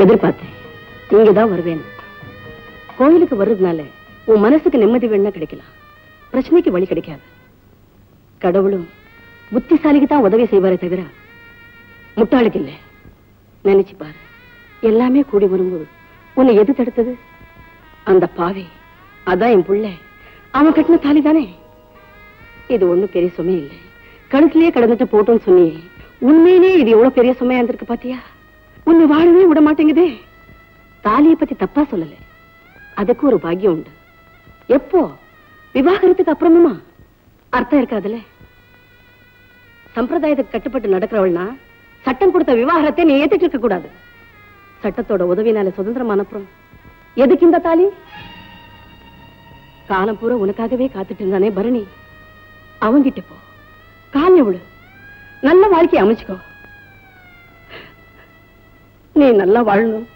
எதிர்பார்த்தேன், இங்கதான் வருவேன். கோயிலுக்கு வர்றதுனால உன் மனசுக்கு நிம்மதி வேணா கிடைக்கலாம், பிரச்சனைக்கு வழி கிடைக்காது. கடவுளும் புத்திசாலிக்கு தான் உதவி செய்வாரே தவிர முட்டாளுக்கு இல்லை. நினைச்சு பாரு, எல்லாமே கூடி வரும்போது உன்னை எது தடுத்தது? அந்த பாவி. அதான் என் புள்ள. அவன் கட்டின தாலி தானே. இது ஒண்ணும் பெரிய சுமை இல்லை, கழுத்திலேயே கடந்துட்டு போட்டோன்னு சொன்னியே. உண்மையிலேயே இது எவ்வளவு பெரிய சுமையா இருந்திருக்கு பாத்தியா? உன்னை வாழவே விட மாட்டேங்குதே. தாலியை பத்தி தப்பா சொல்லல, அதுக்கு ஒரு பாக்கியம் உண்டு. எப்போ? விவாகரத்துக்கு அப்புறமா. அர்த்தம் இருக்காதுல்ல. சம்பிரதாயத்துக்கு கட்டுப்பட்டு நடக்கிறவள்னா சட்டம் கொடுத்த விவாகரத்தை நீ ஏத்துட்டு இருக்க கூடாது. சட்டத்தோட உதவினால சுதந்திரமான அப்புறம் எதுக்கு இந்த தாலி? காலம் பூரா உனக்காகவே காத்துட்டு இருந்தானே பரணி, அவங்கிட்ட போ, கால் எவ்வளவு நல்ல வாழ்க்கையை அமைச்சுக்கோ. நீ நல்லா வாழணும்,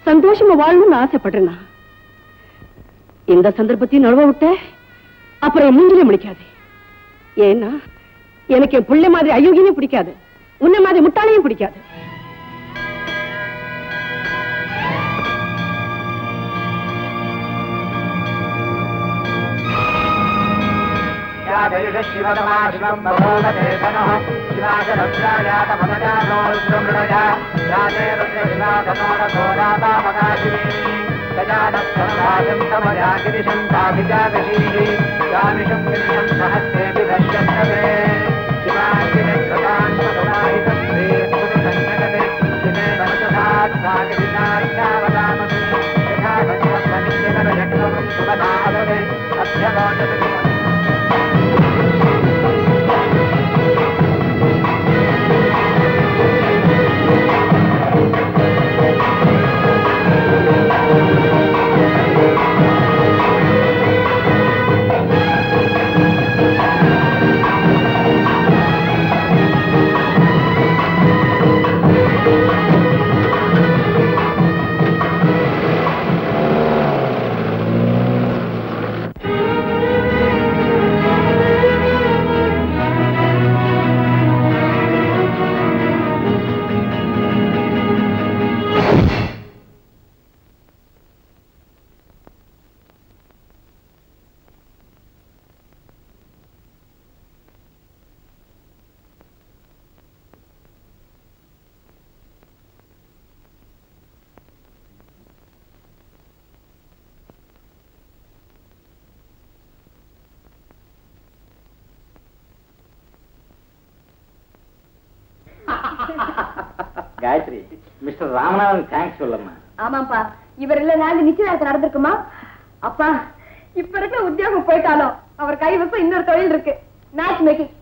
சந்தோஷமா வாழணும்னு ஆசைப்படுறேன்னா இந்த சந்தர்ப்பத்தையும் நழுவ விட்ட அப்புறம் என் மூஞ்சிலே முடிக்காது. ஏன்னா எனக்கு என் பிள்ளை மாதிரி அயோக்கியமே பிடிக்காது, உன்னை மாதிரி முட்டாளையும் பிடிக்காது. காயத்ரி, மிஸ்டர் ராமநாதன் தேங்க்ஸ் சொல்லம்மா. ஆமாப்பா, இவர் இல்ல நிச்சயதார்த்தம் நடந்திருக்குமா? அப்பா, இப்ப இருக்க உத்தியோகம் போயிட்டாலும் அவர் கைவசம் இன்னொரு தொழில் இருக்கு, மேட்ச் மேக்கிங்.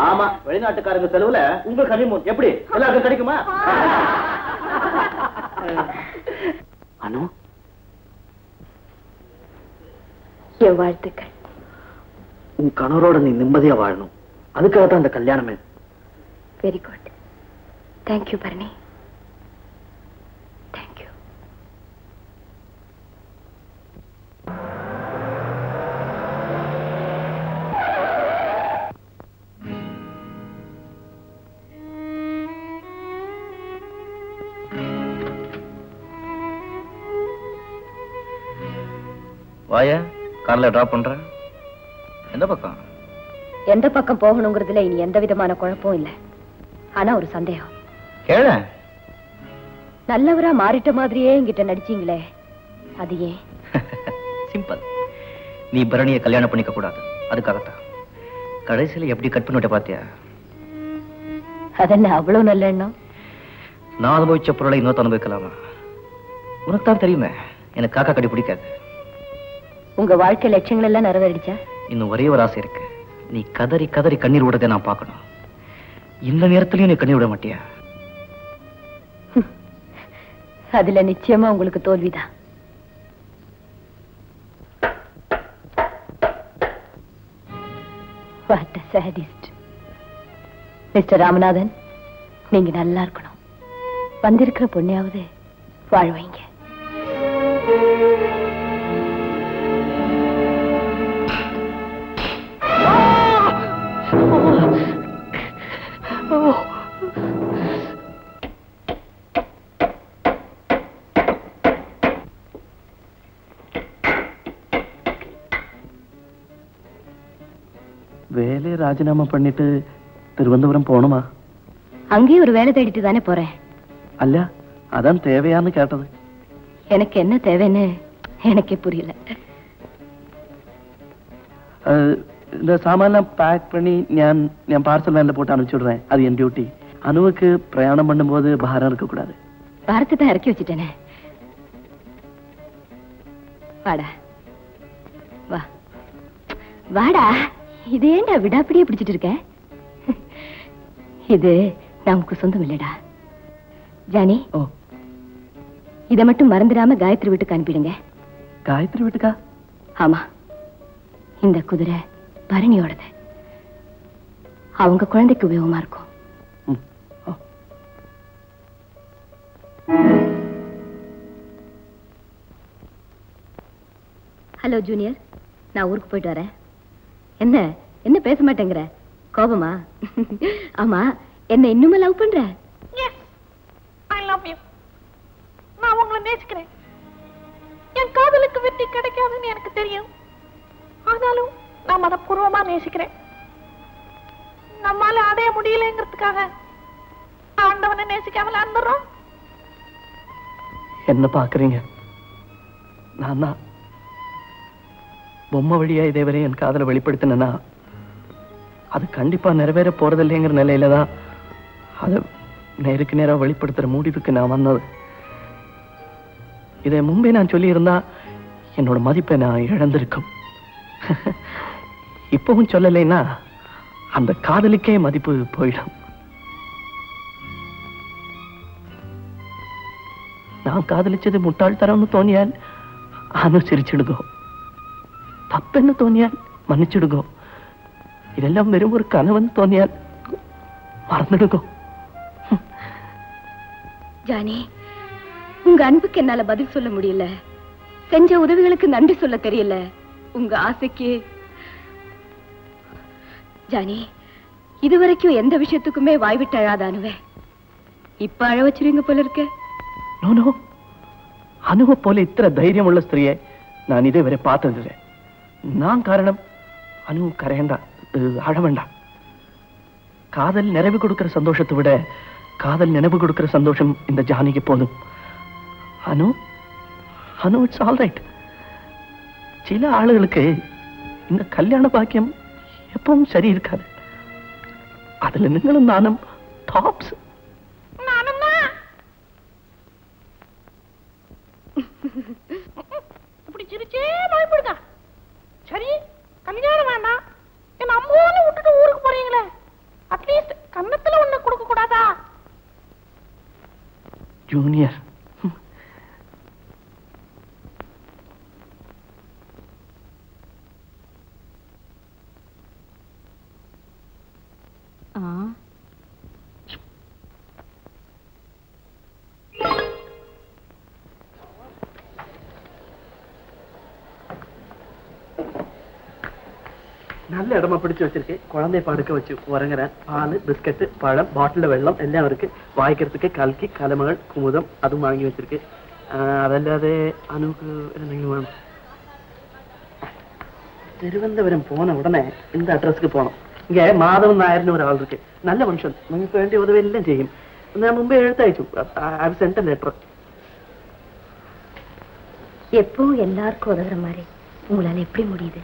ஆமா, வெளிநாட்டுக்காரங்க செலவுல உங்க கனிமூன் எப்படி எல்லாருக்கும் கிடைக்குமா? அனு, என் வாழ்த்துக்கள். உன் கணவரோட நீ நிம்மதியா வாழணும், அதுக்காக தான் இந்த கல்யாணமே. Very good. Thank you Bharani, thank you. வாயா, கார்ல டிராப் பண்றேன். எந்த பக்கம்? எந்த பக்கம் போகணுங்கிறதுல இனி எந்த விதமான குழப்பம் இல்லை. ஆனா ஒரு சந்தேகம். கேள. நல்லவரா மாறிட்ட மாதிரியே என்கிட்ட நடிச்சீங்களே, அது ஏன்? சிம்பிள். நீ பரணியை கல்யாணம் பண்ணிக்க கூடாது, அதுக்காகத்தான். கடைசியில எப்படி கட் பண்ணிட்ட பாத்தியா? அதென்ன அவ்வளவு நல்ல எண்ணம்? நான் அனுபவிச்ச பொருளை இன்னொரு அனுபவிக்கலாமா? உனக்கு தான் தெரியுமே, எனக்கு காக்கா கடி பிடிக்காது. உங்க வாழ்க்கை லட்சியங்கள் எல்லாம் நிறைவேறிடுச்சா? இன்னும் ஒரே ஒரு ஆசை இருக்கு. நீ கதறி கதறி கண்ணீர் விடுறதை நான் பார்க்கணும். இந்த நேரத்திலையும் நீ கண்ணீர் விட மாட்டியா? அதுல நிச்சயமா உங்களுக்கு தோல்விதான். What a sadist. Mister Ramanathan, நீங்க நல்லா இருக்கணும். வந்திருக்கிற பொண்ணையாவது வாழ வைங்க. வேலையை ராஜினாமா பண்ணிட்டு திருவனந்தபுரம் போகணுமா? அங்கேயும் ஒரு வேலை தேடிட்டு தானே போறேன். அல்ல, அதான் தேவையான்னு கேட்டது. எனக்கு என்ன தேவைன்னு எனக்கே புரியல. இந்த சாமான்லாம் பேக் பண்ணி நான் பார்சல் வேன்ல போட்டு அனுப்பிச்சு விடுறேன். அது என் டியூட்டி. அனுவுக்கு பிரயாணம் பண்ணும்போது பாரம் இருக்கக்கூடாது. பாரத்தை தான் இறக்கி வச்சுட்டேனே. வாடா, வா வாடா. இது ஏன்டா விடாப்பிடியே பிடிச்சிட்டு இருக்க? இது நமக்கு சொந்தம் இல்லடா ஜானி. ஓ, இத மட்டும் மறந்துடாம காயத்ரி வீட்டுக்கு அனுப்பிடுங்க. காயத்ரி வீட்டுக்கா? ஆமா, இந்த குதிரை பரணியோடது. அவங்க குழந்தைக்கு உபயோகமா இருக்கும். ஹலோ ஜூனியர், நான் ஊருக்கு போயிட்டு வரேன். என்ன என்ன பேச மாட்டேங்கிற? கோபமா? ஆமா, என்ன இன்னுமே லவ் பண்ற? I love you. நான் உங்களை நேசிக்கிறேன். என் காதலுக்கு வெற்றி கிடைக்காதுன்னு எனக்கு தெரியும். ஆனாலும் நான் மனப்பூர்வமா நேசிக்கிறேன். நம்மால அடைய முடியலங்கிறதுக்காக ஆண்டவனை நேசிக்காமல அந்துறோம். என்ன பாக்குறீங்க? நான் தான் பொம்மை வழியா இதேவரை என் காதலை வெளிப்படுத்தினா அது கண்டிப்பா நிறைவேற போறதில்லைங்கிற நிலையில தான் அதை நேருக்கு நேரம் வெளிப்படுத்துற முடிவுக்கு நான் வந்தது. இதை முன்பே நான் சொல்லி இருந்தா என்னோட மதிப்பை நான் இழந்திருக்கும். இப்பவும் சொல்லலைன்னா அந்த காதலுக்கே மதிப்பு போயிடும். நான் காதலிச்சது முட்டாள்தரம்னு தோணியால் அனுசரிச்சிடுகோ, தப்பென்னு தோணியால் மன்னிச்சிடுகோ, இதெல்லாம் வெறும் ஒரு கனவன் தோணியால் மறந்துடுகோ. ஜானி, உங்க அன்புக்கு என்னால பதில் சொல்ல முடியல. செஞ்ச உதவிகளுக்கு நன்றி சொல்ல தெரியல. உங்க ஆசைக்கு ஜானி, இதுவரைக்கும் எந்த விஷயத்துக்குமே வாய்விட்டு அழாதானுவே இப்ப அழ வச்சிருவீங்க போல இருக்க. நோ, அனுவ போல இத்தனை தைரியம் உள்ள ஸ்திரியை நான் இதேவரை பார்த்ததில்லை. நான் காரணம். அனு கரையண்டா, அழ வேண்டாம். காதல் நிறைவு கொடுக்கிற சந்தோஷத்தை விட காதல் நினைவு கொடுக்கிற சந்தோஷம் இந்த ஜானிக்கு போதும். அனு அனு இட்ஸ் ஆல் ரைட். சில ஆளுகளுக்கு இந்த கல்யாண பாக்கியம் எப்பவும் சரி இருக்காது. அதுல நீங்களும் நானும் டாப்ஸ். இப்படி சிரிச்சே பயப்படுங்க. சரி, கல்யாணம் வேண்டாம், என் அம்மாவை விட்டுட்டு ஊருக்கு போறீங்களே, அட்லீஸ்ட் கன்னத்துல ஒண்ணு கொடுக்க கூடாதா? ஜூனியர், நல்ல இடமா பிடிச்சு வச்சிருக்கு. குழந்தைய படுக்க வச்சு உறங்குறேன். பால், பிஸ்கட், பழம், பாட்டில் வெள்ளம் எல்லாம் இருக்கு. வாய்க்கிறதுக்கு கல்கி, கலமகள், குமுதம் அதுவும் வாங்கி வச்சிருக்கு. அதல்லாத அனுக்கு என்னெങ്കിലും வேணும். திருவனந்தபுரம் போன உடனே இந்த அட்ரஸ்க்கு போனோம். இங்க மாதவன் நாயர்னு ஒரு ஆள் இருக்கு. நல்ல மனுஷன், നിങ്ങൾക്ക് വേണ്ടി ഉദവി എല്ലാം ചെയ്യും. ഞാൻ മുമ്പേ എഴുത്തയച്ചു. I have sent a letter. எப்போ எல்லாருக்கும் உதவுற மாதிரி உங்களால எப்படி முடியுது?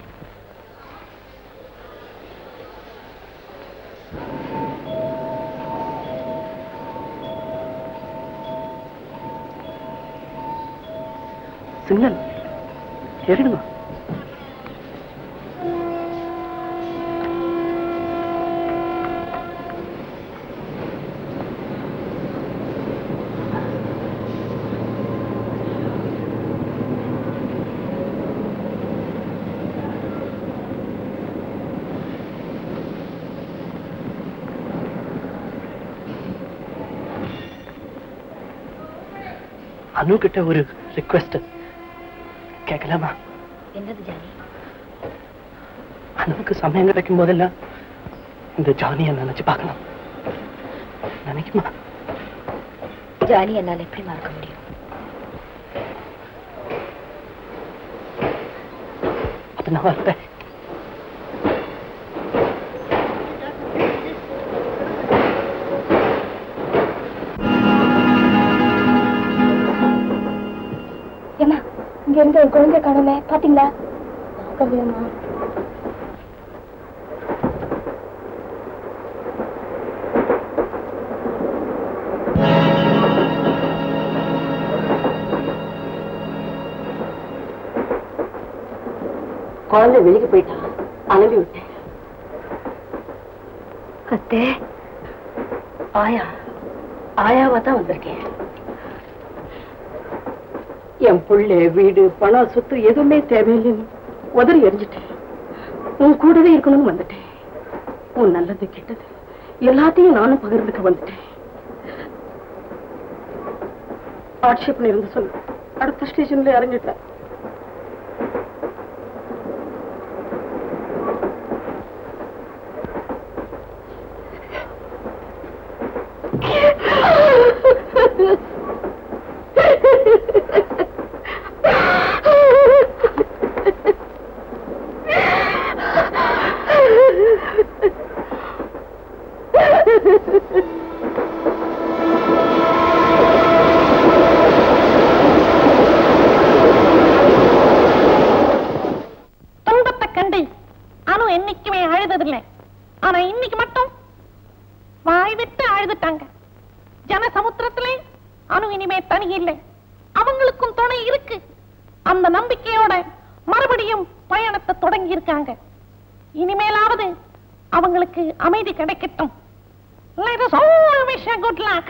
சிக்னல் ஏறிடுங்க. அனு கிட்ட ஒரு ரிக்வெஸ்ட் கேட்கலாமா? என்னது ஜானி? அனுக்கு சமயம் கிடைக்கும் போதெல்லாம் இந்த ஜானியை நினைச்சு பார்க்கலாம். நினைக்குமா? ஜானி என்னால எப்படி மறக்க முடியும்? அப்ப நான் வரேன். வீட்டுல என் குழந்தை காணுமே, பாத்தீங்களா? குழந்தை வெளியே போயிட்டா, அனுப்பி விட்டேன். அத்தே, ஆயாவா தான் வந்திருக்கேன். என் புள்ள, வீடு, பணம், சொத்து எதுவுமே தேவையில்லைன்னு உதறி எரிஞ்சிட்டேன். உன் கூடவே இருக்கணும்னு வந்துட்டேன். உன் நல்லது கெட்டது எல்லாத்தையும் நானும் பகிர்ந்துக்க வந்துட்டேன். ஆட்சேபனை இருந்து சொல்லு, அடுத்த ஸ்டேஷன்ல இறங்கிட்டேன். துன்பத்தை கண்டு அனு என்னைக்குமே அழுததில்லை. ஆனா இன்னைக்கு மட்டும் வாய் விட்டு அழுதுட்டாங்க. ஜன சமுத்திரத்திலே அனு இனிமே தனி இல்லை, அவங்களுக்கும் துணை இருக்கு. அந்த நம்பிக்கையோட மறுபடியும் பயணத்தை தொடங்கி இருக்காங்க. இனிமேலாவது அவங்களுக்கு அமைதி கிடைக்கட்டும். Let us all wish a good luck.